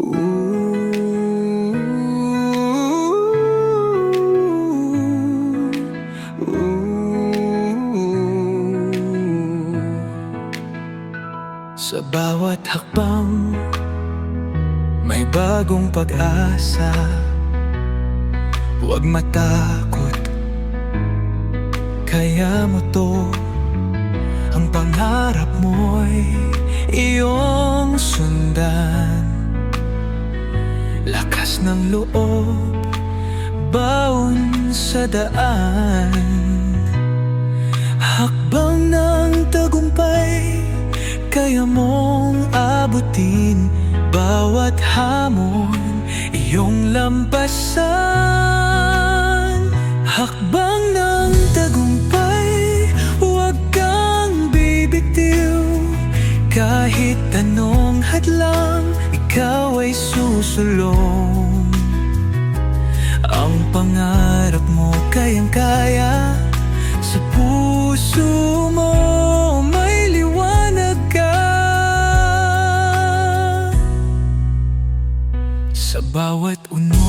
Ooh, ooh. Sa bawat hakbang may bagong pag-asa. Huwag matakot, kaya mo to. Ang pangarap mo'y iyong sundan. Lakas ng loob, baon sa daan. Hakbang ng tagumpay, kaya mong abutin. Bawat hamon, iyong lampasan. Hakbang ng tagumpay, huwag kang bibitiw. Kahit anong hadlang, ikaw ay susulong. Ang pangarap mo kayang-kaya. Sa puso mo may liwanag ka. Sa bawat unod